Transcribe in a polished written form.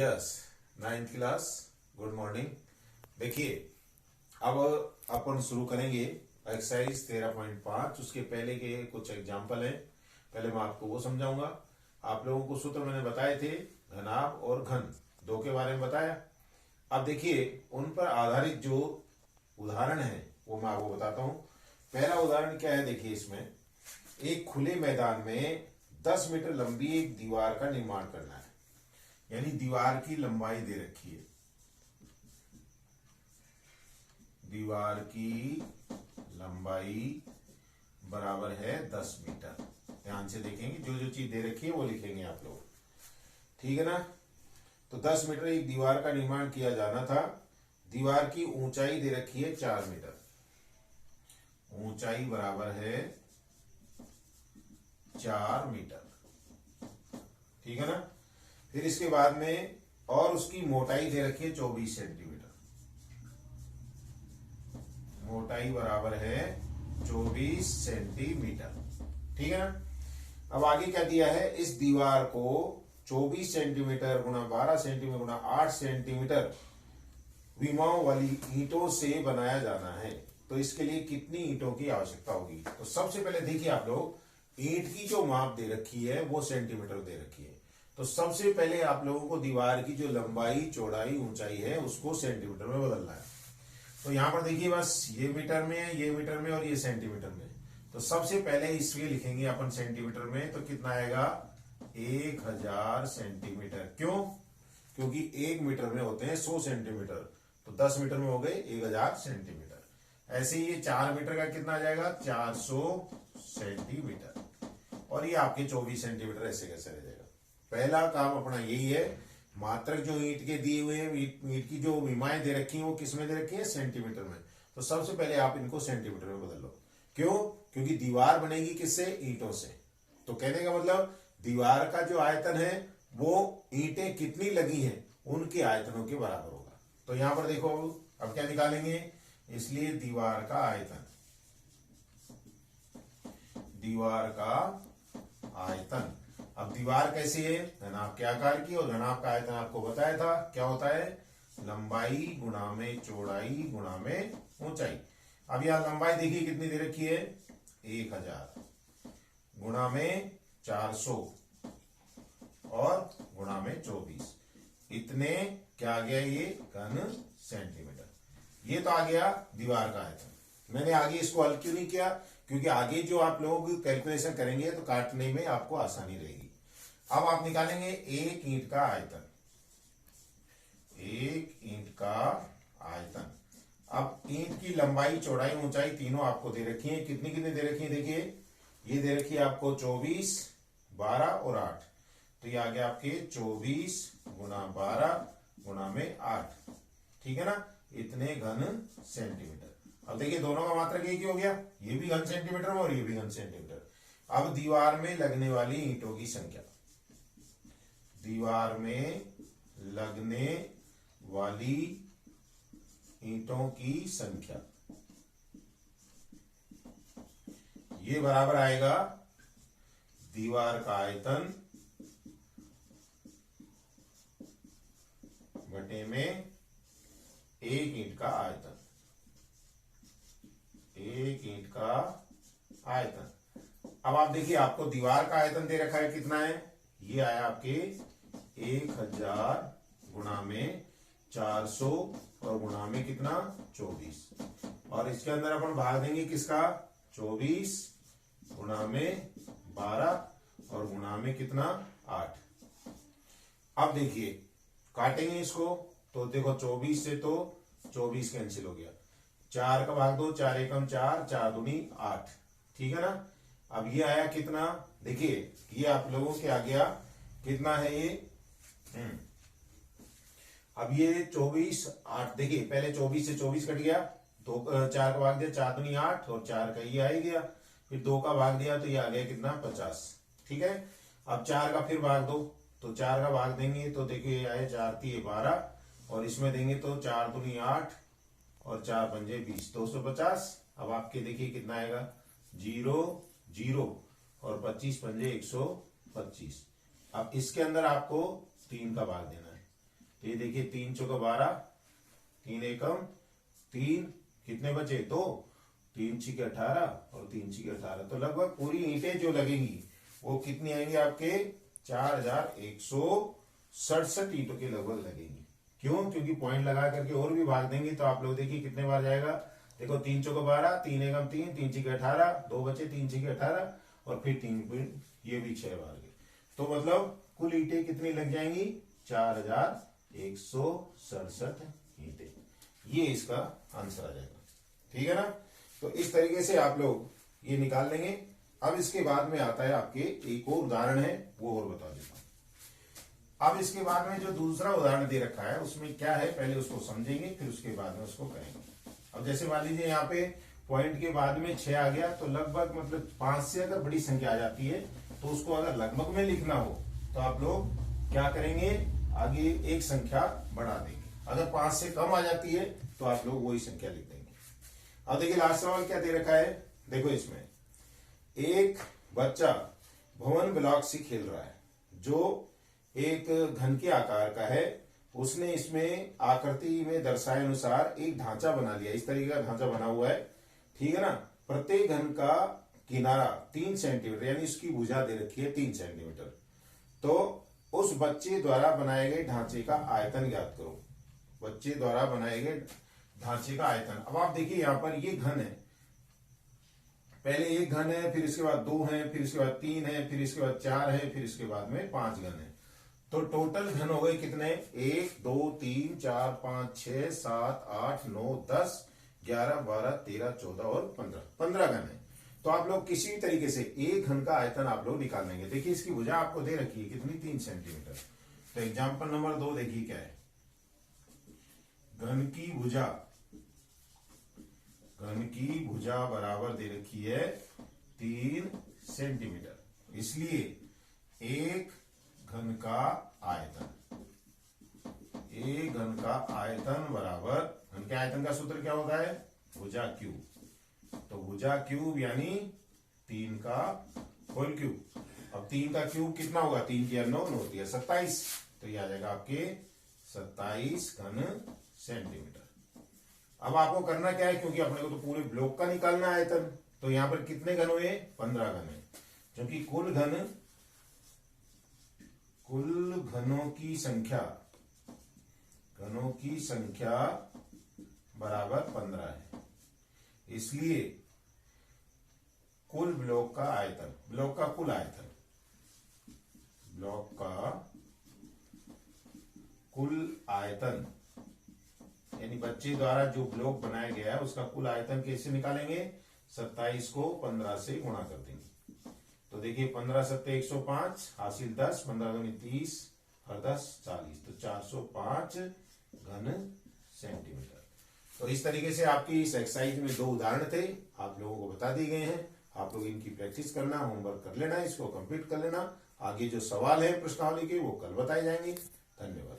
Yes, 9th class, good morning. देखिए, अब अपन शुरू करेंगे एक्सरसाइज 13.5। उसके पहले के कुछ एग्जाम्पल हैं, पहले मैं आपको वो समझाऊंगा। आप लोगों को सूत्र मैंने बताए थे, घनाभ और घन दो के बारे में बताया। अब देखिए, उन पर आधारित जो उदाहरण है वो मैं आपको बताता हूं। पहला उदाहरण क्या है, देखिए इसमें एक खुले मैदान में 10 मीटर लंबी एक दीवार का निर्माण करना है। यानी दीवार की लंबाई दे रखी है, दीवार की लंबाई बराबर है 10 मीटर। ध्यान से देखेंगे, जो जो चीज दे रखी है वो लिखेंगे आप लोग, ठीक है ना। तो 10 मीटर एक दीवार का निर्माण किया जाना था। दीवार की ऊंचाई दे रखी है 4 मीटर, ऊंचाई बराबर है 4 मीटर, ठीक है ना। फिर इसके बाद में और उसकी मोटाई दे रखी है 24 सेंटीमीटर, मोटाई बराबर है 24 सेंटीमीटर, ठीक है ना। अब आगे क्या दिया है, इस दीवार को 24 सेंटीमीटर गुणा 12 सेंटीमीटर गुणा 8 सेंटीमीटर विमाओं वाली ईंटों से बनाया जाना है। तो इसके लिए कितनी ईंटों की आवश्यकता होगी। तो सबसे पहले देखिए आप लोग, ईंट की जो माप दे रखी है वो सेंटीमीटर दे रखी है। तो सबसे पहले आप लोगों को दीवार की जो लंबाई चौड़ाई ऊंचाई है उसको सेंटीमीटर में बदलना है। तो यहां पर देखिए, बस ये मीटर में है, ये मीटर में और ये सेंटीमीटर में। तो सबसे पहले इसमें लिखेंगे अपन सेंटीमीटर में, तो कितना आएगा 1000 सेंटीमीटर। क्यों? क्योंकि 1 मीटर में होते हैं 100 सेंटीमीटर, तो 10 मीटर में हो गए 1000 सेंटीमीटर। ऐसे ही ये 4 मीटर का कितना आ जाएगा 400 सेंटीमीटर, और ये आपके 24 सेंटीमीटर ऐसे कैसे रह जाएगा। पहला काम अपना यही है, मात्रक जो ईंट के दिए हुए हैं, ईंट की जो विमाएं दे रखी हैं वो किस में दे रखी है, सेंटीमीटर में। तो सबसे पहले आप इनको सेंटीमीटर में बदल लो। क्यों? क्योंकि दीवार बनेगी किससे, ईंटों से। तो कहने का मतलब दीवार का जो आयतन है वो ईंटें कितनी लगी हैं उनके आयतनों के बराबर होगा। तो यहां पर देखो, अब क्या निकालेंगे, इसलिए दीवार का आयतन, दीवार का आयतन। अब दीवार कैसी है, घनाभ के आकार की, और घनाभ का आयतन आपको बताया था क्या होता है, लंबाई गुणा में चौड़ाई गुणा में ऊंचाई। अब यहां लंबाई देखिए कितनी दे रखी है 1000 गुणा में 400 और गुणा में 24, इतने क्या आ गया, ये घन सेंटीमीटर। ये तो आ गया दीवार का आयतन। मैंने आगे इसको हल क्यों नहीं किया, क्योंकि आगे जो आप लोग कैलकुलेशन करेंगे तो काटने में आपको आसानी रहेगी। अब आप निकालेंगे एक ईंट का आयतन, एक ईंट का आयतन। अब ईंट की लंबाई चौड़ाई ऊंचाई तीनों आपको दे रखी है। कितनी कितनी दे रखी है, देखिए ये दे रखी है आपको 24, 12 और 8। तो ये आ गया आपके 24 गुणा 12 गुणा में 8, ठीक है ना। इतने घन सेंटीमीटर। अब देखिए दोनों का मात्रक एक ही हो गया, ये भी घन सेंटीमीटर में और ये भी घन सेंटीमीटर। अब दीवार में लगने वाली ईंटों की संख्या, दीवार में लगने वाली ईंटों की संख्या, ये बराबर आएगा दीवार का आयतन बटे में एक ईंट का आयतन, एक ईंट का आयतन। अब आप देखिए, आपको दीवार का आयतन दे रखा है कितना है, ये आया आपके 1000 गुणा में 400 और गुणा में कितना 24, और इसके अंदर अपन भाग देंगे किसका 24 गुणा में 12 और गुणा में कितना 8। अब देखिए काटेंगे इसको, तो देखो 24 से तो 24 कैंसिल हो गया, 4 का भाग दो, 4 एकम 4, 4 दूनी 8, ठीक है ना। अब ये आया कितना, देखिए ये आप लोगों के आ गया कितना है ये, अब ये 24 8, देखिए पहले 24 से 24 कट गया, 4 का भाग दिया, 4 दूनी 8 और 4 का ये आ ही गया, फिर 2 का भाग दिया तो ये आ गया कितना 50, ठीक है। अब 4 का फिर भाग दो, तो 4 का भाग देंगे तो देखिए ये आए 4 3 12, और इसमें देंगे तो 4 दूनी 8 और 4 पंजे 20, 250। अब आपके देखिए कितना आएगा 0 0 और 25 पंजे 125। अब इसके अंदर आपको 3 का भाग देना है, तो ये देखिए 3 चौका 12, 3 एकम 3, कितने बचे 2, 3 छिके 18 और 3 छिके 18, तो लगभग पूरी ईंटें जो लगेंगी वो कितनी आएंगी आपके 4167 ईंटों के लगभग लगेंगी। क्यों? क्योंकि पॉइंट लगा करके और भी भाग देंगे तो आप लोग देखिए कितने बार जाएगा। देखो 3 चौका 12, 3 एकम 3, 3 छिके 18, 2 बचे 3 छिके 18 और फिर 3 ये भी 6 बार गए, तो मतलब कुल ईंटें कितनी लग जाएंगी 4167 ईंटें। ये इसका आंसर आ जाएगा। ठीक है ना। तो इस तरीके से आप लोग ये निकाल लेंगे। अब इसके बाद में आता है आपके एक और उदाहरण है, वो और बता देता हूं। अब इसके बाद में जो दूसरा उदाहरण दे रखा है उसमें क्या है, पहले उसको समझेंगे फिर उसके बाद में उसको करेंगे। अब जैसे मान लीजिए यहाँ पे पॉइंट के बाद में 6 आ गया, तो लगभग मतलब 5 से अगर बड़ी संख्या आ जाती है तो उसको अगर लगभग में लिखना हो तो आप लोग क्या करेंगे, आगे एक संख्या बढ़ा देंगे। अगर 5 से कम आ जाती है तो आप लोग वही संख्या लिख देंगे। अब देखिए लास्ट सवाल क्या दे रखा है। देखो इसमें एक बच्चा भवन ब्लॉक से खेल रहा है जो एक घन के आकार का है। उसने इसमें आकृति में दर्शाए अनुसार एक ढांचा बना लिया। इस तरीके का ढांचा बना हुआ है, ठीक है ना। प्रत्येक घन का किनारा 3 सेंटीमीटर, यानी उसकी भुजा दे रखी है 3 सेंटीमीटर। तो उस बच्चे द्वारा बनाए गए ढांचे का आयतन ज्ञात करो। बच्चे द्वारा बनाए गए ढांचे का आयतन। अब आप देखिए यहां पर ये घन है, पहले एक घन है, फिर इसके बाद 2 है, फिर इसके बाद 3 है, फिर इसके बाद 4 है, फिर इसके बाद में 5 घन है। तो टोटल घन हो गए कितने, 1 2 3 4 5 6 7 8 9 10 11 12 13 14 और 15 घन है। तो आप लोग किसी भी तरीके से एक घन का आयतन आप लोग निकाल लेंगे। देखिए इसकी भुजा आपको दे रखी है कितनी, 3 सेंटीमीटर। तो एग्जाम्पल नंबर 2 देखिए क्या है, घन की भुजा बराबर दे रखी है 3 सेंटीमीटर। इसलिए एक घन का आयतन बराबर, घन के आयतन का सूत्र क्या होता है, भुजा क्यूब। तो भुजा क्यूब यानी 3 का होल क्यूब। अब 3 का क्यूब कितना होगा, 3 की 9 होती है 27, तो ये आ जाएगा आपके 27 घन सेंटीमीटर। अब आपको करना क्या है, क्योंकि अपने को तो पूरे ब्लॉक का निकालना है आयतन, तो यहां पर कितने घन हुए, 15 घन है। क्योंकि कुल घनों की संख्या बराबर 15 है। इसलिए कुल ब्लॉक का कुल आयतन यानी बच्चे द्वारा जो ब्लॉक बनाया गया है उसका कुल आयतन कैसे निकालेंगे, 27 को 15 से गुणा कर देंगे। तो देखिए 15 सत्ते 105, हासिल 10, 15 दूनी 30 और 10 40, तो 405 घन सेंटीमीटर। तो इस तरीके से आपकी इस एक्सरसाइज में 2 उदाहरण थे, आप लोगों को बता दी गए हैं। आप लोग इनकी प्रैक्टिस करना, होमवर्क कर लेना, इसको कंप्लीट कर लेना। आगे जो सवाल है प्रश्नावली के वो कल बताए जाएंगे। धन्यवाद।